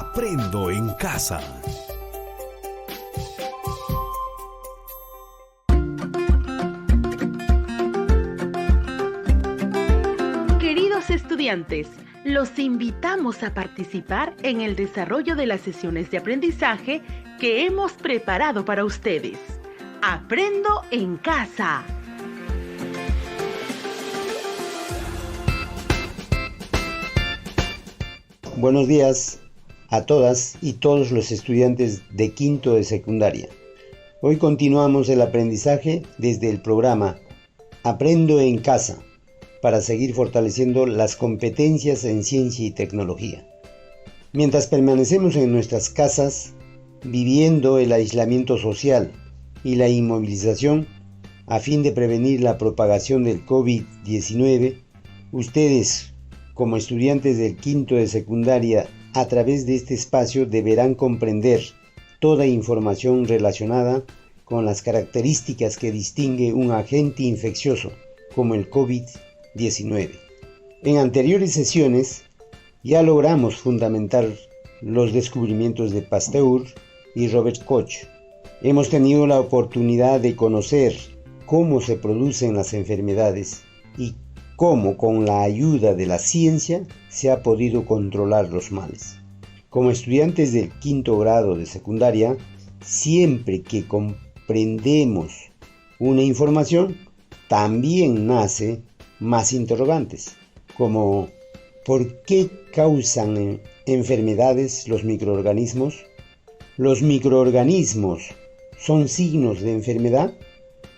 Aprendo en casa. Queridos estudiantes, los invitamos a participar en el desarrollo de las sesiones de aprendizaje que hemos preparado para ustedes. Aprendo en casa. Buenos días a todas y todos los estudiantes de quinto de secundaria. Hoy continuamos el aprendizaje desde el programa Aprendo en casa para seguir fortaleciendo las competencias en ciencia y tecnología. Mientras permanecemos en nuestras casas, viviendo el aislamiento social y la inmovilización a fin de prevenir la propagación del COVID-19, ustedes, como estudiantes del quinto de secundaria, a través de este espacio deberán comprender toda información relacionada con las características que distingue un agente infeccioso como el COVID-19. En anteriores sesiones ya logramos fundamentar los descubrimientos de Pasteur y Robert Koch. Hemos tenido la oportunidad de conocer cómo se producen las enfermedades y cómo con la ayuda de la ciencia se ha podido controlar los males. Como estudiantes del quinto grado de secundaria, siempre que comprendemos una información, también nace más interrogantes, como ¿por qué causan enfermedades los microorganismos? ¿Los microorganismos son signos de enfermedad?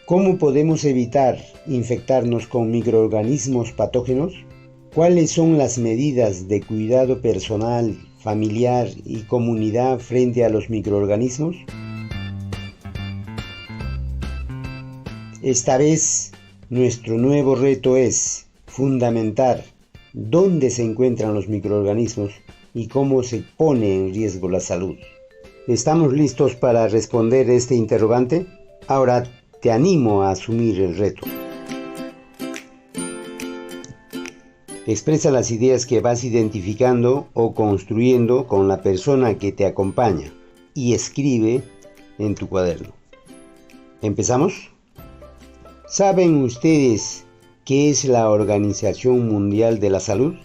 ¿Cómo podemos evitar infectarnos con microorganismos patógenos? ¿Cuáles son las medidas de cuidado personal, familiar y comunidad frente a los microorganismos? Esta vez, nuestro nuevo reto es fundamentar dónde se encuentran los microorganismos y cómo se pone en riesgo la salud. ¿Estamos listos para responder este interrogante? Ahora te animo a asumir el reto. Expresa las ideas que vas identificando o construyendo con la persona que te acompaña y escribe en tu cuaderno. ¿Empezamos? ¿Saben ustedes qué es la Organización Mundial de la Salud?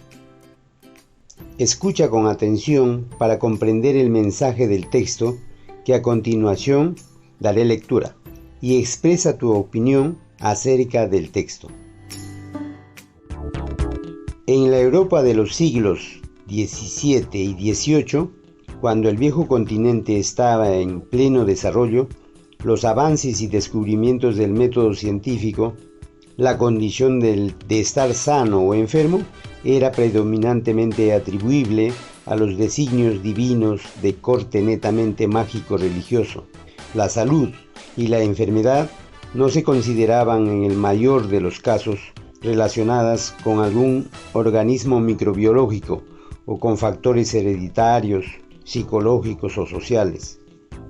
Escucha con atención para comprender el mensaje del texto que a continuación daré lectura y expresa tu opinión acerca del texto. En la Europa de los siglos XVII y XVIII, cuando el viejo continente estaba en pleno desarrollo, los avances y descubrimientos del método científico, la condición de estar sano o enfermo era predominantemente atribuible a los designios divinos de corte netamente mágico-religioso. La salud y la enfermedad no se consideraban en el mayor de los casos relacionadas con algún organismo microbiológico o con factores hereditarios, psicológicos o sociales.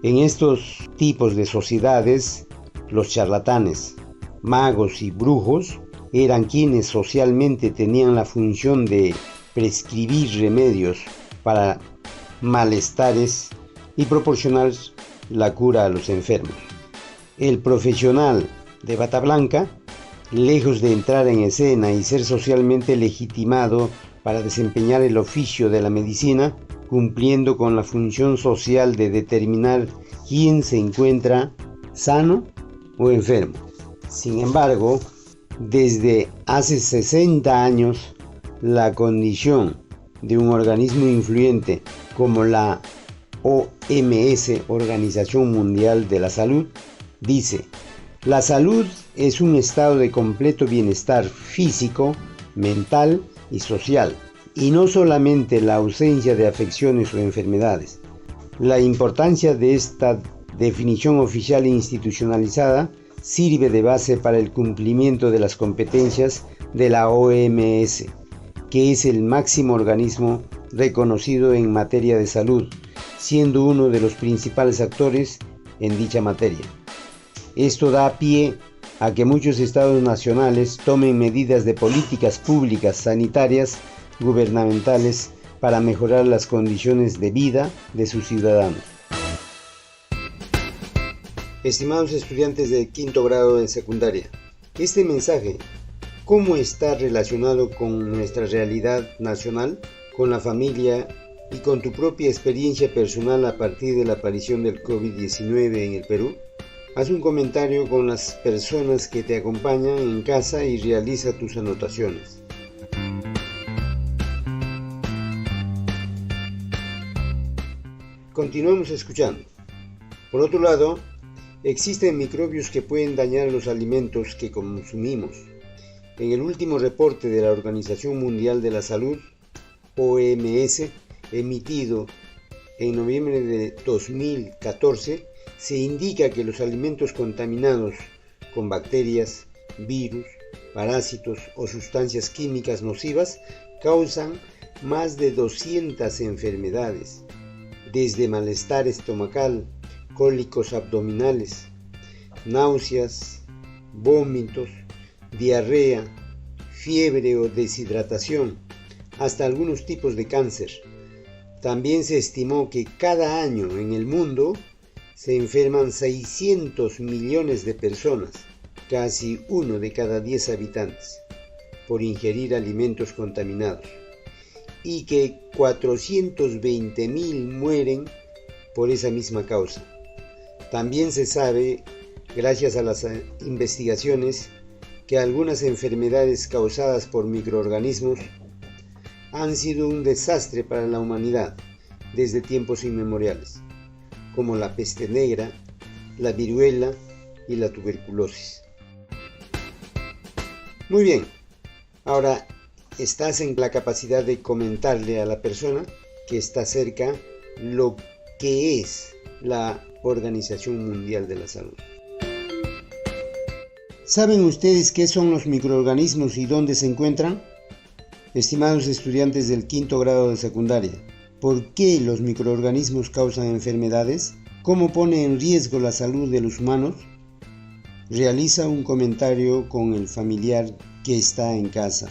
En estos tipos de sociedades, los charlatanes, magos y brujos eran quienes socialmente tenían la función de prescribir remedios para malestares y proporcionar la cura a los enfermos. El profesional de bata blanca, lejos de entrar en escena y ser socialmente legitimado para desempeñar el oficio de la medicina, cumpliendo con la función social de determinar quién se encuentra sano o enfermo. Sin embargo, desde hace 60 años, la condición de un organismo influyente como la OMS, Organización Mundial de la Salud, dice: la salud es un estado de completo bienestar físico, mental y social, y no solamente la ausencia de afecciones o enfermedades. La importancia de esta definición oficial e institucionalizada sirve de base para el cumplimiento de las competencias de la OMS, que es el máximo organismo reconocido en materia de salud, siendo uno de los principales actores en dicha materia. Esto da pie a que muchos estados nacionales tomen medidas de políticas públicas sanitarias gubernamentales para mejorar las condiciones de vida de sus ciudadanos. Estimados estudiantes de quinto grado de secundaria, este mensaje, ¿cómo está relacionado con nuestra realidad nacional, con la familia y con tu propia experiencia personal a partir de la aparición del COVID-19 en el Perú? Haz un comentario con las personas que te acompañan en casa y realiza tus anotaciones. Continuamos escuchando. Por otro lado, existen microbios que pueden dañar los alimentos que consumimos. En el último reporte de la Organización Mundial de la Salud, OMS, emitido en noviembre de 2014, se indica que los alimentos contaminados con bacterias, virus, parásitos o sustancias químicas nocivas causan más de 200 enfermedades, desde malestar estomacal, cólicos abdominales, náuseas, vómitos, diarrea, fiebre o deshidratación, hasta algunos tipos de cáncer. También se estimó que cada año en el mundo se enferman 600 millones de personas, casi 1 de cada 10 habitantes, por ingerir alimentos contaminados, y que 420.000 mueren por esa misma causa. También se sabe, gracias a las investigaciones, que algunas enfermedades causadas por microorganismos han sido un desastre para la humanidad desde tiempos inmemoriales, como la peste negra, la viruela y la tuberculosis. Muy bien, ahora estás en la capacidad de comentarle a la persona que está cerca lo que es la Organización Mundial de la Salud. ¿Saben ustedes qué son los microorganismos y dónde se encuentran? Estimados estudiantes del quinto grado de secundaria, ¿por qué los microorganismos causan enfermedades? ¿Cómo pone en riesgo la salud de los humanos? Realiza un comentario con el familiar que está en casa.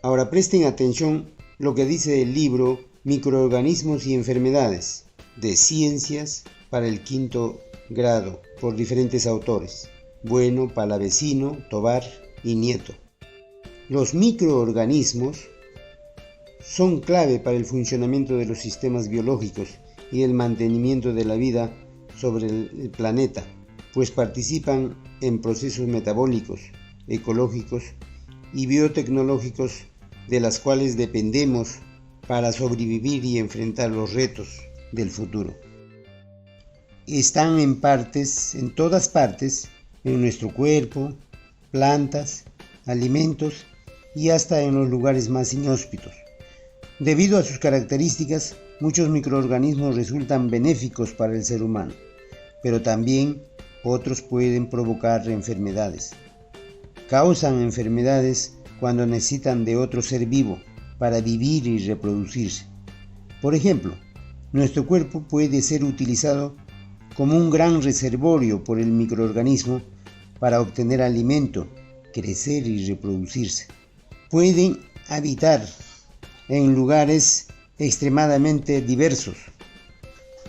Ahora presten atención lo que dice el libro Microorganismos y Enfermedades, de Ciencias para el quinto grado, por diferentes autores, Bueno, Palavecino, Tovar y Nieto. Los microorganismos son clave para el funcionamiento de los sistemas biológicos y el mantenimiento de la vida sobre el planeta, pues participan en procesos metabólicos, ecológicos y biotecnológicos de las cuales dependemos para sobrevivir y enfrentar los retos del futuro. Están en todas partes, en nuestro cuerpo, plantas, alimentos y hasta en los lugares más inhóspitos. Debido a sus características, muchos microorganismos resultan benéficos para el ser humano, pero también otros pueden provocar enfermedades. Causan enfermedades cuando necesitan de otro ser vivo para vivir y reproducirse. Por ejemplo, nuestro cuerpo puede ser utilizado como un gran reservorio por el microorganismo para obtener alimento, crecer y reproducirse. Pueden habitar en lugares extremadamente diversos.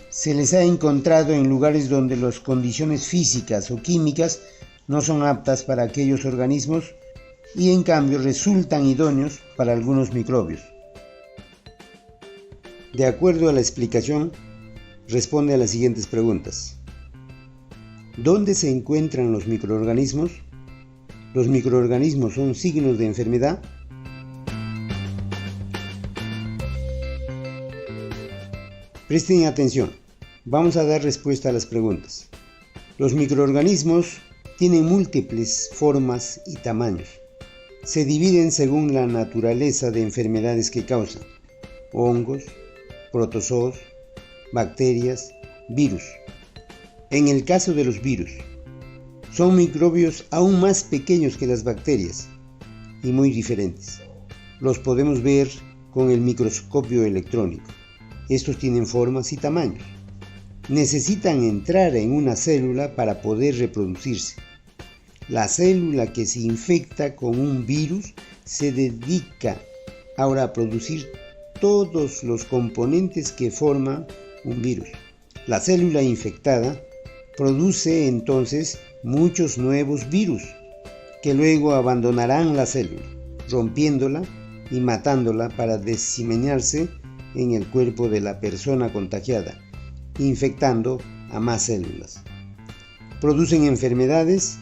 Se les ha encontrado en lugares donde las condiciones físicas o químicas no son aptas para aquellos organismos y en cambio resultan idóneos para algunos microbios. De acuerdo a la explicación, responde a las siguientes preguntas. ¿Dónde se encuentran los microorganismos? ¿Los microorganismos son signos de enfermedad? Presten atención, vamos a dar respuesta a las preguntas. Los microorganismos tienen múltiples formas y tamaños. Se dividen según la naturaleza de enfermedades que causan: hongos, protozoos, bacterias, virus. En el caso de los virus, son microbios aún más pequeños que las bacterias y muy diferentes. Los podemos ver con el microscopio electrónico. Estos tienen formas y tamaños. Necesitan entrar en una célula para poder reproducirse. La célula que se infecta con un virus se dedica ahora a producir todos los componentes que forman un virus. La célula infectada produce entonces muchos nuevos virus que luego abandonarán la célula, rompiéndola y matándola para diseminarse en el cuerpo de la persona contagiada, infectando a más células. Producen enfermedades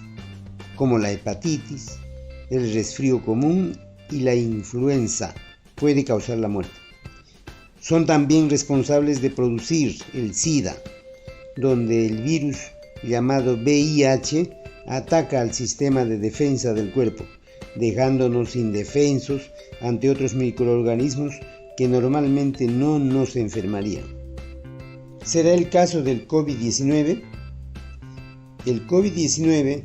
como la hepatitis, el resfrío común y la influenza. Puede causar la muerte. Son también responsables de producir el SIDA, donde el virus llamado VIH ataca al sistema de defensa del cuerpo, dejándonos indefensos ante otros microorganismos que normalmente no nos enfermarían. ¿Será el caso del COVID-19? El COVID-19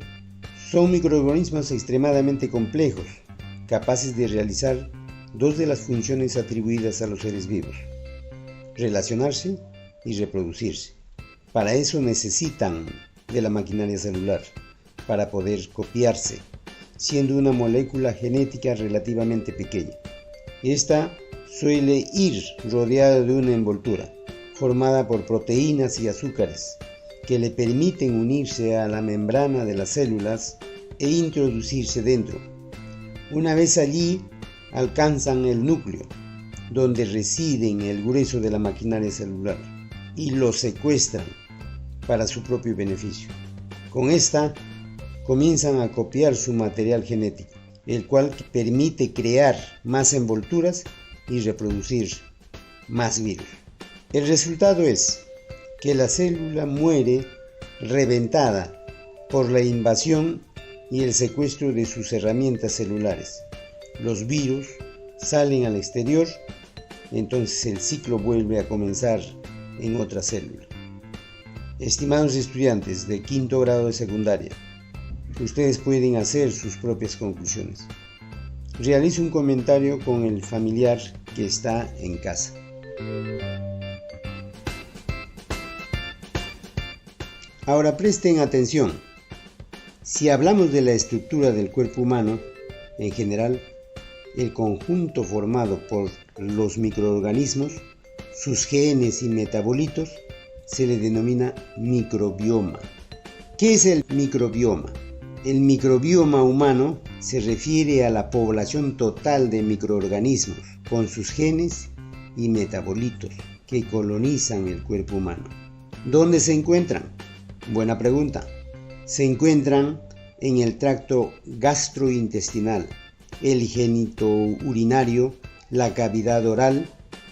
son microorganismos extremadamente complejos, capaces de realizar dos de las funciones atribuidas a los seres vivos: relacionarse y reproducirse. Para eso necesitan de la maquinaria celular, para poder copiarse, siendo una molécula genética relativamente pequeña. Esta suele ir rodeada de una envoltura, formada por proteínas y azúcares, que le permiten unirse a la membrana de las células e introducirse dentro. Una vez allí, alcanzan el núcleo, donde residen el grueso de la maquinaria celular, y lo secuestran para su propio beneficio. Con esta, comienzan a copiar su material genético, el cual permite crear más envolturas y reproducir más virus. El resultado es que la célula muere reventada por la invasión y el secuestro de sus herramientas celulares. Los virus salen al exterior, entonces el ciclo vuelve a comenzar en otra célula. Estimados estudiantes de quinto grado de secundaria, ustedes pueden hacer sus propias conclusiones. Realice un comentario con el familiar que está en casa. Ahora presten atención. Si hablamos de la estructura del cuerpo humano, en general, el conjunto formado por los microorganismos, sus genes y metabolitos, se le denomina microbioma. ¿Qué es el microbioma? El microbioma humano se refiere a la población total de microorganismos con sus genes y metabolitos que colonizan el cuerpo humano. ¿Dónde se encuentran? Buena pregunta. Se encuentran en el tracto gastrointestinal, el genitourinario, la cavidad oral,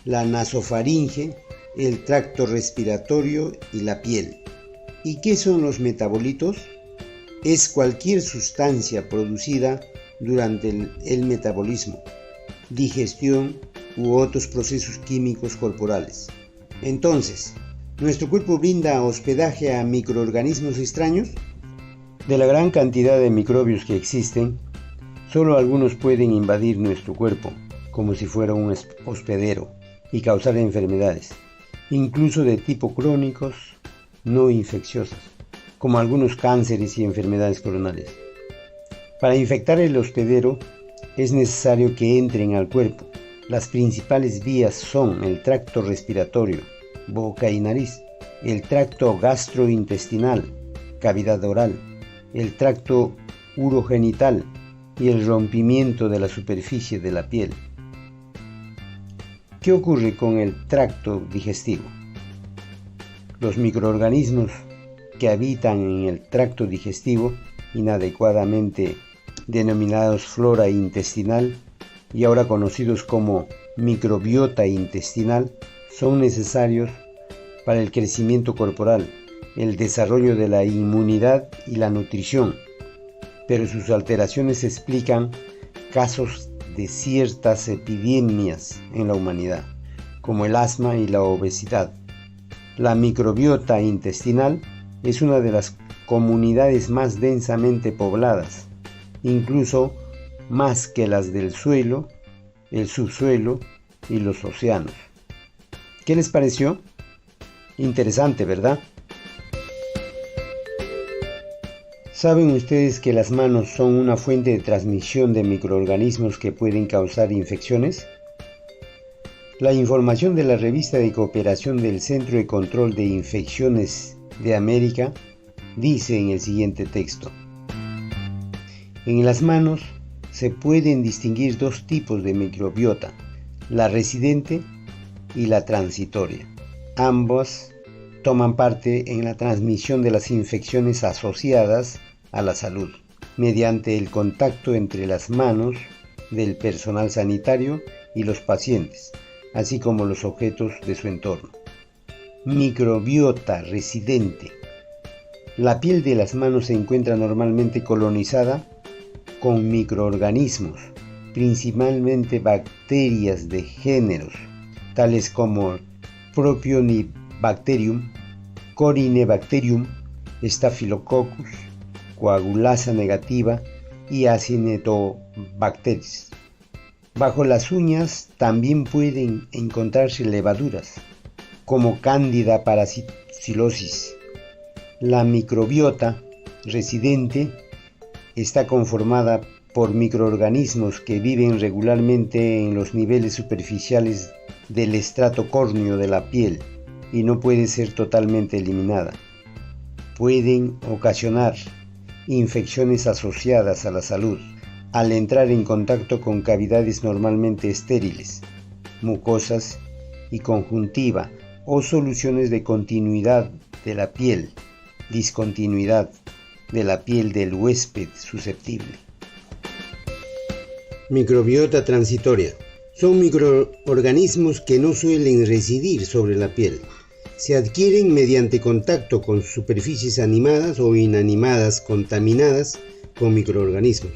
la nasofaringe, el tracto respiratorio y la piel. ¿Y qué son los metabolitos? Es cualquier sustancia producida durante el metabolismo, digestión u otros procesos químicos corporales. Entonces, ¿nuestro cuerpo brinda hospedaje a microorganismos extraños? De la gran cantidad de microbios que existen, solo algunos pueden invadir nuestro cuerpo, como si fuera un hospedero, y causar enfermedades, incluso de tipo crónicos, no infecciosas, como algunos cánceres y enfermedades coronarias. Para infectar el hospedero es necesario que entren al cuerpo. Las principales vías son el tracto respiratorio, boca y nariz, el tracto gastrointestinal, cavidad oral, el tracto urogenital y el rompimiento de la superficie de la piel. ¿Qué ocurre con el tracto digestivo? Los microorganismos que habitan en el tracto digestivo, inadecuadamente denominados flora intestinal y ahora conocidos como microbiota intestinal, son necesarios para el crecimiento corporal, el desarrollo de la inmunidad y la nutrición, pero sus alteraciones explican casos de ciertas epidemias en la humanidad, como el asma y la obesidad. La microbiota intestinal es una de las comunidades más densamente pobladas, incluso más que las del suelo, el subsuelo y los océanos. ¿Qué les pareció? Interesante, ¿verdad? ¿Saben ustedes que las manos son una fuente de transmisión de microorganismos que pueden causar infecciones? La información de la revista de cooperación del Centro de Control de Infecciones de América dice en el siguiente texto: en las manos se pueden distinguir dos tipos de microbiota, la residente y la transitoria. Ambas toman parte en la transmisión de las infecciones asociadas a la salud, mediante el contacto entre las manos del personal sanitario y los pacientes, así como los objetos de su entorno. Microbiota residente. La piel de las manos se encuentra normalmente colonizada con microorganismos, principalmente bacterias de géneros, tales como Propionibacterium, Corynebacterium, Staphylococcus, Coagulasa negativa y Acinetobacteris. Bajo las uñas también pueden encontrarse levaduras, como Candida parasilosis. La microbiota residente está conformada por microorganismos que viven regularmente en los niveles superficiales del estrato córneo de la piel y no puede ser totalmente eliminada. Pueden ocasionar infecciones asociadas a la salud al entrar en contacto con cavidades normalmente estériles, mucosas y conjuntiva, o soluciones de continuidad de la piel, discontinuidad de la piel del huésped susceptible. Microbiota transitoria. Son microorganismos que no suelen residir sobre la piel. Se adquieren mediante contacto con superficies animadas o inanimadas contaminadas con microorganismos.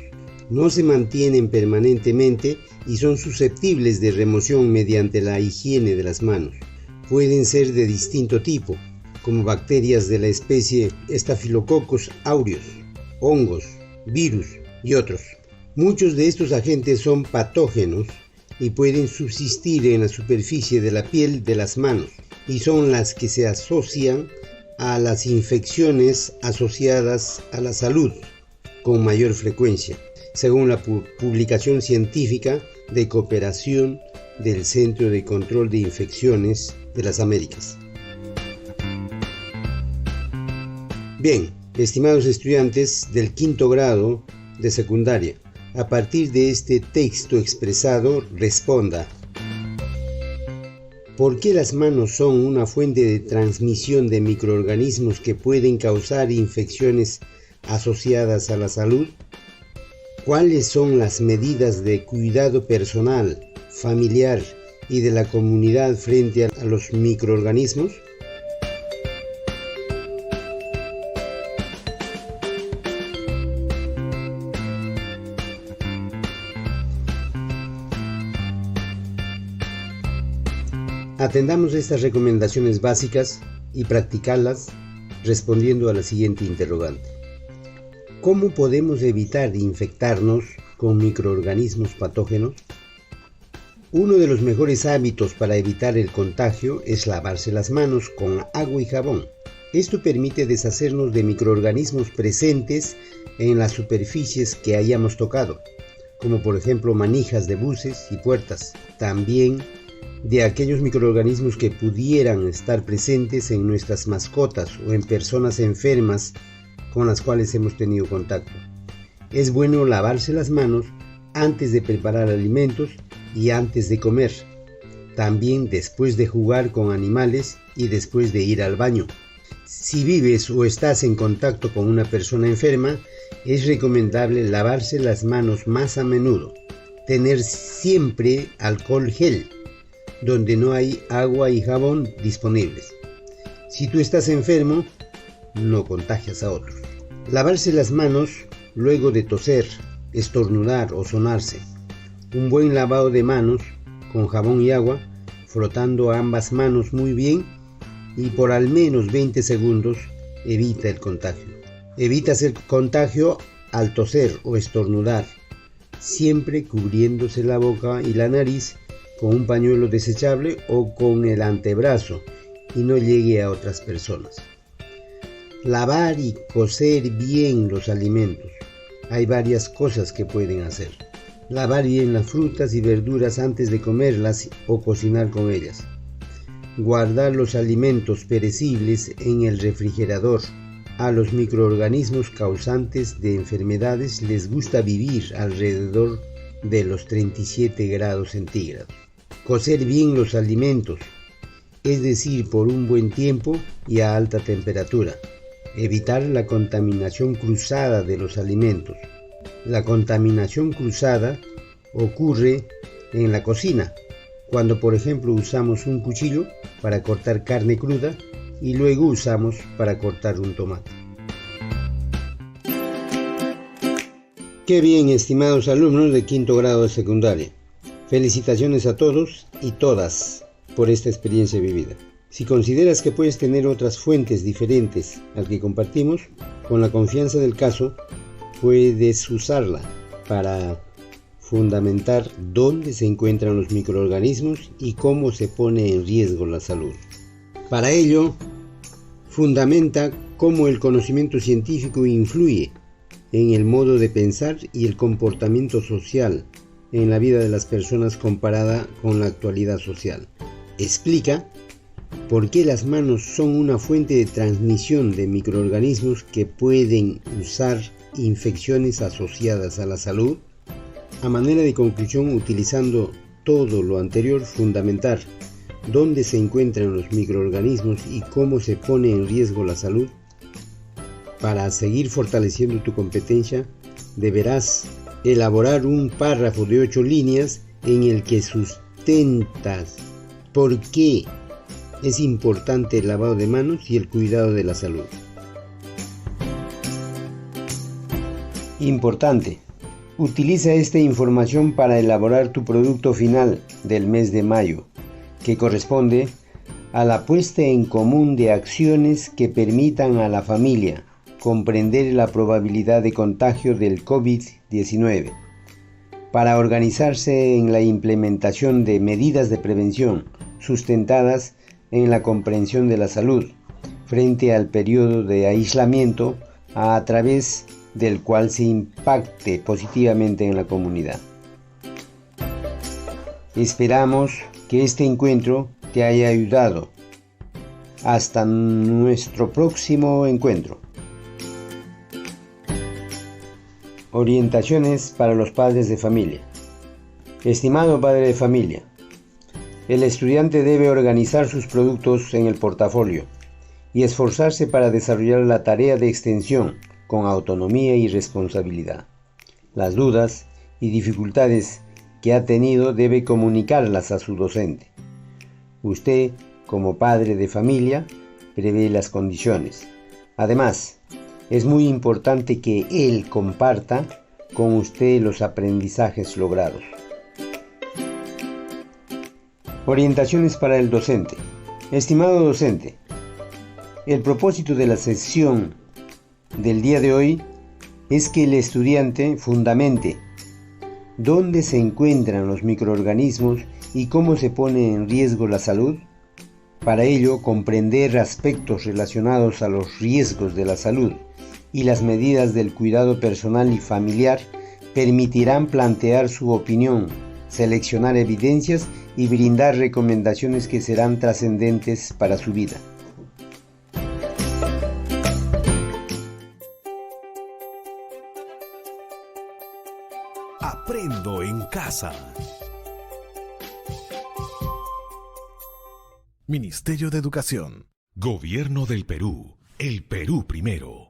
No se mantienen permanentemente y son susceptibles de remoción mediante la higiene de las manos. Pueden ser de distinto tipo, como bacterias de la especie Staphylococcus aureus, hongos, virus y otros. Muchos de estos agentes son patógenos y pueden subsistir en la superficie de la piel de las manos y son las que se asocian a las infecciones asociadas a la salud con mayor frecuencia, según la publicación científica de cooperación del Centro de Control de Infecciones de las Américas. Bien, estimados estudiantes del quinto grado de secundaria, a partir de este texto expresado, responda: ¿por qué las manos son una fuente de transmisión de microorganismos que pueden causar infecciones asociadas a la salud? ¿Cuáles son las medidas de cuidado personal, familiar y de la comunidad frente a los microorganismos? Atendamos estas recomendaciones básicas y practicarlas respondiendo a la siguiente interrogante: ¿cómo podemos evitar infectarnos con microorganismos patógenos? Uno de los mejores hábitos para evitar el contagio es lavarse las manos con agua y jabón. Esto permite deshacernos de microorganismos presentes en las superficies que hayamos tocado, como por ejemplo manijas de buses y puertas. También de aquellos microorganismos que pudieran estar presentes en nuestras mascotas o en personas enfermas con las cuales hemos tenido contacto. Es bueno lavarse las manos antes de preparar alimentos y antes de comer, también después de jugar con animales y después de ir al baño. Si vives o estás en contacto con una persona enferma, es recomendable lavarse las manos más a menudo. Tener siempre alcohol gel, donde no hay agua y jabón disponibles. Si tú estás enfermo, no contagias a otros. Lavarse las manos luego de toser, estornudar o sonarse. Un buen lavado de manos con jabón y agua, frotando ambas manos muy bien y por al menos 20 segundos, evita el contagio. Evitas el contagio al toser o estornudar, siempre cubriéndose la boca y la nariz con un pañuelo desechable o con el antebrazo y no llegue a otras personas. Lavar y cocer bien los alimentos. Hay varias cosas que pueden hacer. Lavar bien las frutas y verduras antes de comerlas o cocinar con ellas. Guardar los alimentos perecibles en el refrigerador. A los microorganismos causantes de enfermedades les gusta vivir alrededor de los 37 grados centígrados. Cocer bien los alimentos, es decir, por un buen tiempo y a alta temperatura. Evitar la contaminación cruzada de los alimentos. La contaminación cruzada ocurre en la cocina, cuando por ejemplo usamos un cuchillo para cortar carne cruda y luego usamos para cortar un tomate. Qué bien, estimados alumnos de quinto grado de secundaria. Felicitaciones a todos y todas por esta experiencia vivida. Si consideras que puedes tener otras fuentes diferentes al que compartimos, con la confianza del caso, puedes usarla para fundamentar dónde se encuentran los microorganismos y cómo se pone en riesgo la salud. Para ello, fundamenta cómo el conocimiento científico influye en el modo de pensar y el comportamiento social en la vida de las personas comparada con la actualidad social. Explica por qué las manos son una fuente de transmisión de microorganismos que pueden usar infecciones asociadas a la salud. A manera de conclusión, utilizando todo lo anterior, fundamentar dónde se encuentran los microorganismos y cómo se pone en riesgo la salud. Para seguir fortaleciendo tu competencia, deberás elaborar un párrafo de 8 líneas en el que sustentas por qué es importante el lavado de manos y el cuidado de la salud. Importante. Utiliza esta información para elaborar tu producto final del mes de mayo, que corresponde a la puesta en común de acciones que permitan a la familia comprender la probabilidad de contagio del COVID-19, para organizarse en la implementación de medidas de prevención sustentadas en la comprensión de la salud frente al periodo de aislamiento a través del cual se impacte positivamente en la comunidad. Esperamos que este encuentro te haya ayudado. Hasta nuestro próximo encuentro. Orientaciones para los padres de familia. Estimado padre de familia, el estudiante debe organizar sus productos en el portafolio y esforzarse para desarrollar la tarea de extensión con autonomía y responsabilidad. Las dudas y dificultades que ha tenido debe comunicarlas a su docente. Usted, como padre de familia, prevé las condiciones. Además, es muy importante que él comparta con usted los aprendizajes logrados. Orientaciones para el docente. Estimado docente, el propósito de la sesión del día de hoy es que el estudiante fundamente dónde se encuentran los microorganismos y cómo se pone en riesgo la salud. Para ello, comprender aspectos relacionados a los riesgos de la salud y las medidas del cuidado personal y familiar permitirán plantear su opinión, seleccionar evidencias y brindar recomendaciones que serán trascendentes para su vida. Aprendo en casa. Ministerio de Educación. Gobierno del Perú. El Perú primero.